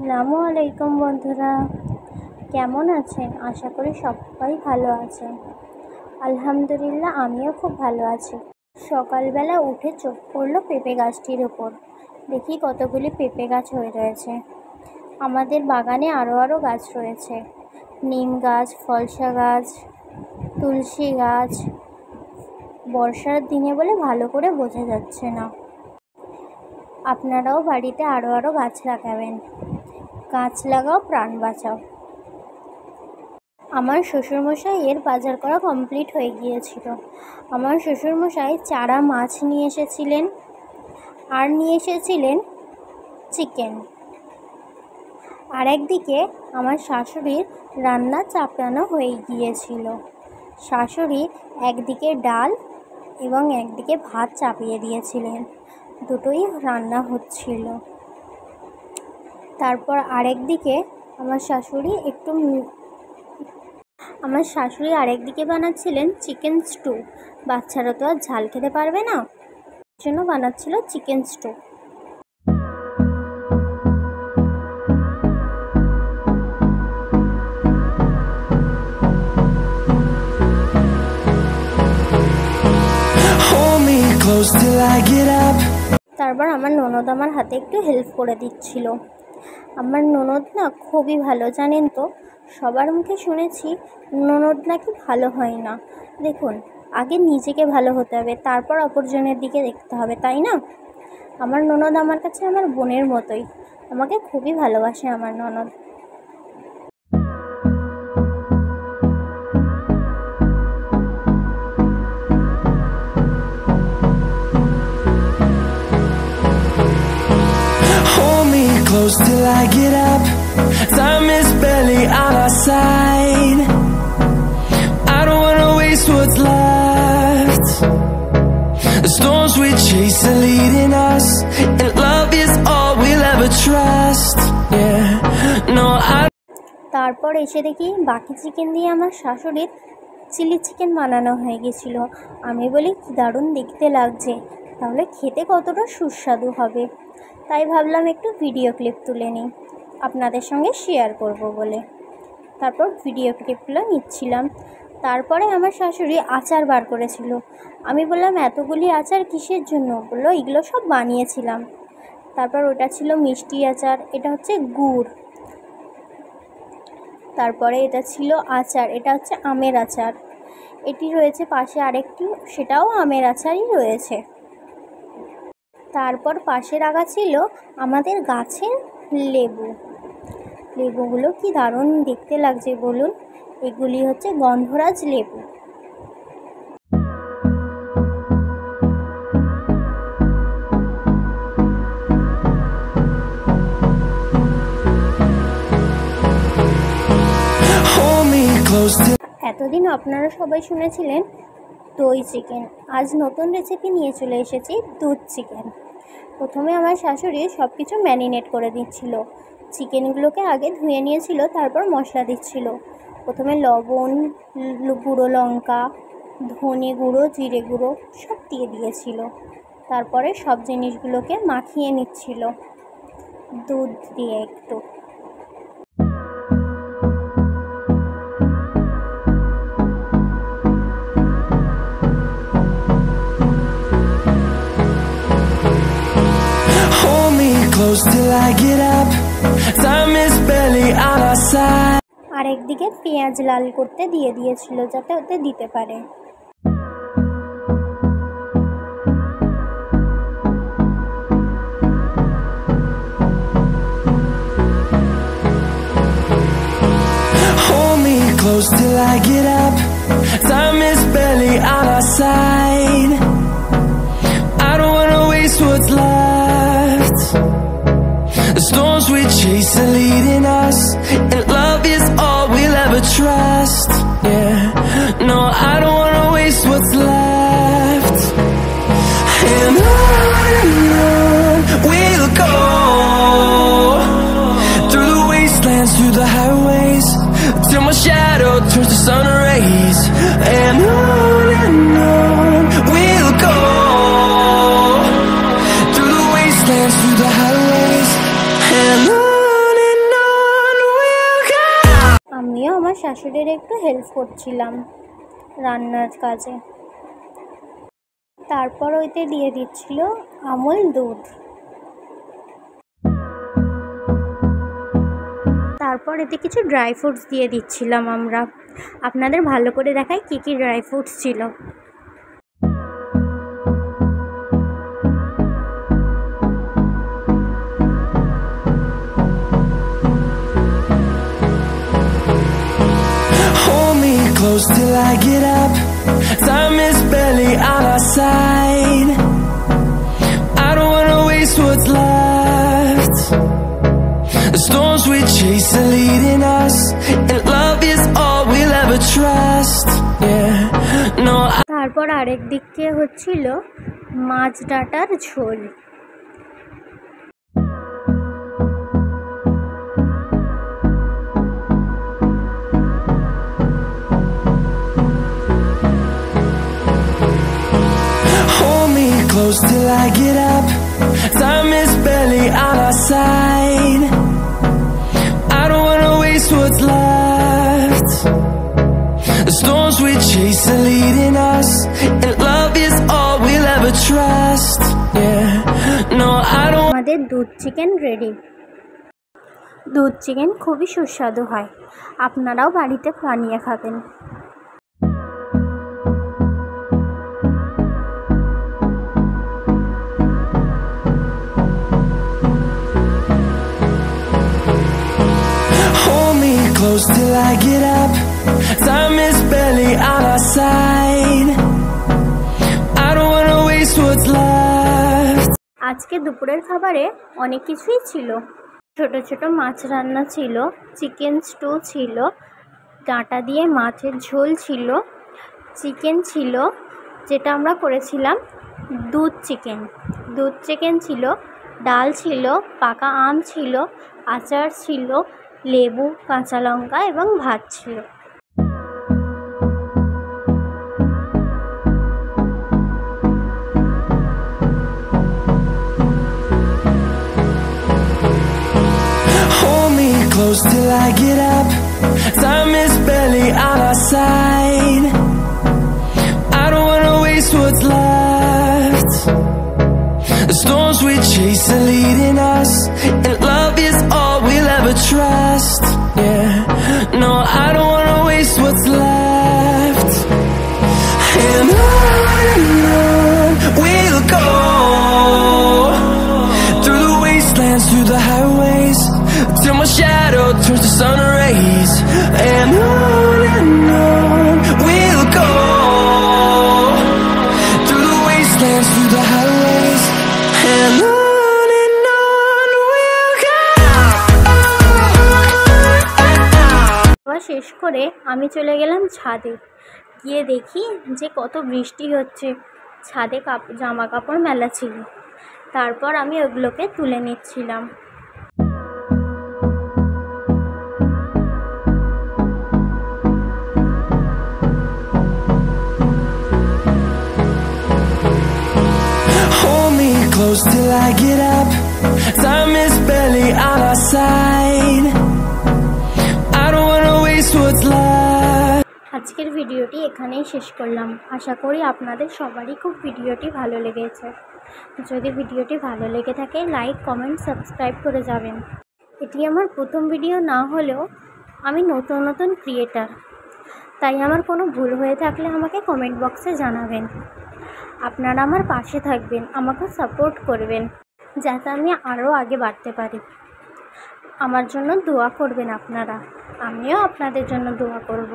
আসসালামু আলাইকুম বন্ধুরা, কেমন আছেন? আশা করি সবাই ভালো আছেন। আলহামদুলিল্লাহ, আমিও খুব ভালো আছি। সকালবেলা উঠে চোখ পড়লো পেঁপে গাছটির ওপর। দেখি কতগুলি পেঁপে গাছ হয়ে রয়েছে। আমাদের বাগানে আরও গাছ রয়েছে, নিম গাছ, ফলসা গাছ, তুলসী গাছ। বর্ষার দিনে বলে ভালো করে বোঝা যাচ্ছে না। আপনারাও বাড়িতে আরও গাছ লাগাবেন। গাছ লাগাও, প্রাণ বাঁচাও। আমার শ্বশুরমশাই এর বাজার করা কমপ্লিট হয়ে গিয়েছিল। আমার শ্বশুরমশাই চারা মাছ নিয়ে এসেছিলেন আর নিয়ে এসেছিলেন চিকেন। আর একদিকে আমার শাশুড়ির রান্না চাপানো হয়ে গিয়েছিল। শাশুড়ি একদিকে ডাল এবং একদিকে ভাত চাপিয়ে দিয়েছিলেন, দুটোই রান্না হচ্ছিল। তারপর আরেকদিকে আমার শাশুড়ি আরেকদিকে বানাচ্ছিলেন চিকেন স্টু। বাচ্চারা তো আর ঝাল খেতে পারবে না, এর জন্য বানাচ্ছিল চিকেন স্টু। তারপর আমার ননদ আমার হাতে একটু হেল্প করে দিচ্ছিল। আমার ননদ না খুবই ভালো, জানেন তো। সবার মুখে শুনেছি ননদ নাকি ভালো হয় না। দেখুন, আগে নিজেকে ভালো হতে হবে, তারপর অপরজনের দিকে দেখতে হবে, তাই না? আমার ননদ আমার কাছে আমার বোনের মতোই, আমাকে খুবই ভালোবাসে আমার ননদ। Close till I get up. Time is barely on our side. I don't wanna waste what's left. The storms we chase are leading us, and love is all we'll ever trust. Yeah, no, তারপর এসে দেখি বাকি chicken দিয়ে আমার শাশুড়ির chilli chicken বানানো হয়ে গেছিল। আমি বলি, কি দারুণ দেখতে লাগছে, তাহলে খেতে কতটা সুস্বাদু হবে। তাই ভাবলাম একটু ভিডিও ক্লিপ তুলে নিই, আপনাদের সঙ্গে শেয়ার করব বলে। তারপর ভিডিও ক্লিপগুলো নিচ্ছিলাম। তারপরে আমার শাশুড়ি আচার বার করেছিল। আমি বললাম, এতগুলি আচার কিসের জন্য? বললো, এগুলো সব বানিয়েছিলাম। তারপর ওটা ছিল মিষ্টি আচার, এটা হচ্ছে গুড়। তারপরে এটা ছিল আচার, এটা হচ্ছে আমের আচার। এটি রয়েছে পাশে আরেকটি, সেটাও আমের আচারই রয়েছে। তারপর পাশে রাখা ছিল আমাদের গাছের লেবুগুলো কি দারুণ দেখতে লাগছে বলুন। এগুলি হচ্ছে গন্ধরাজ লেবু। এতদিন আপনারা সবাই শুনেছিলেন দই চিকেন, আজ নতুন রেসিপি নিয়ে চলে এসেছি দুধ চিকেন। প্রথমে আমার শাশুড়ি সব কিছু ম্যারিনেট করে দিচ্ছিল। চিকেনগুলোকে আগে ধুয়ে নিয়েছিল, তারপর মশলা দিচ্ছিল। প্রথমে লবণ, গুঁড়ো লঙ্কা, ধনে গুঁড়ো, জিরে গুঁড়ো সব দিয়ে দিয়েছিল। তারপরে সব জিনিসগুলোকে মাখিয়ে নিচ্ছিল দুধ দিয়ে একটু। Till I get up. Time is barely on our side. আর একদিকে পেঁয়াজ লাল করতে দিয়ে দিয়েছিল, যাতে ওতে দিতে পারে। Hold me close till I get up. Time is barely on our side. I don't wanna waste what's left. The storms we chase are leading us, and love is all we'll ever trust. Yeah, no, I don't wanna waste what's left. And on we'll go, through the wastelands, through the highways, till my shadow turns to sun rays. And on we'll go, through the wastelands, through the highways, and on আমার শাশুড়ির একটু help করছিলাম রান্নার কাজে। তারপর ওইতে দিয়ে দিচ্ছিল আমুল দুধ। তারপর এতে কিছু ড্রাই ফ্রুটস দিয়ে দিচ্ছিলাম আমরা। আপনাদের ভালো করে দেখাই কী কী ড্রাই ফ্রুটস ছিল। Hold me close till I get up. Time is barely on our side. I don't wanna waste what's left. The storms we chase are leading us, and love is all we'll ever trust. Yeah, no. তারপর আরেক দিকে হচ্ছিল মাছ ডাঁটার ঝোল। Hold me close till I get up. Time is barely on our side. I don't wanna waste what's left. The storms we chase are leading us, and love is all we'll ever trust. Yeah, no, I don't. আমাদের দুধ chicken ready. দুধ chicken খুবই সুস্বাদু হয়, আপনারাও বাড়িতে বানিয়ে খাবেন। Hold me close till I get up. Time is barely on our side. I don't wanna waste what's left. আজকে দুপুরের খাবারে অনেক কিছুই ছিল। ছোট ছোট মাছ রান্না ছিল, চিকেন স্টু ছিল, ডাঁটা দিয়ে মাছের ঝোল ছিল, চিকেন ছিল যেটা আমরা করেছিলাম দুধ চিকেন ছিল, ডাল ছিল, পাকা আম ছিল, আচার ছিল, লেবু, কাঁচা লঙ্কা এবং ভাত ছিল। Hold me close till I get up. Time is barely on our side. I don't wanna waste what's left. The storms we chase are leading us, and love is all we'll ever trust. Yeah, no, I don't wanna waste what's left. And on we'll go, through the wastelands, through the highways, till my shadow turns to sun rays. And on we'll go, through the wastelands, through the highways, and on we'll go. খাওয়া শেষ করে আমি চলে গেলাম ছাদে। গিয়ে দেখি যে কত বৃষ্টি হচ্ছে, ছাদে জামা কাপড় মেলা ছিল। তারপর আমি ওগুলোকে তুলে নিচ্ছিলাম। Hold me close till I get up. Time is barely on our side. I don't wanna waste what's left. আজকের ভিডিওটি এখানেই শেষ করলাম। আশা করি আপনাদের সবারই খুব ভিডিওটি ভালো লেগেছে। যদি ভিডিওটি ভালো লেগে থাকে লাইক, কমেন্ট, সাবস্ক্রাইব করে যাবেন। এটি আমার প্রথম ভিডিও না হলেও আমি নতুন ক্রিয়েটার, তাই আমার কোনো ভুল হয়ে থাকলে আমাকে কমেন্ট বক্সে জানাবেন। আপনারা আমার পাশে থাকবেন, আমাকে সাপোর্ট করবেন যাতে আমি আরও আগে বাড়তে পারি। আমার জন্য দোয়া করবেন আপনারা, আমিও আপনাদের জন্য দোয়া করব।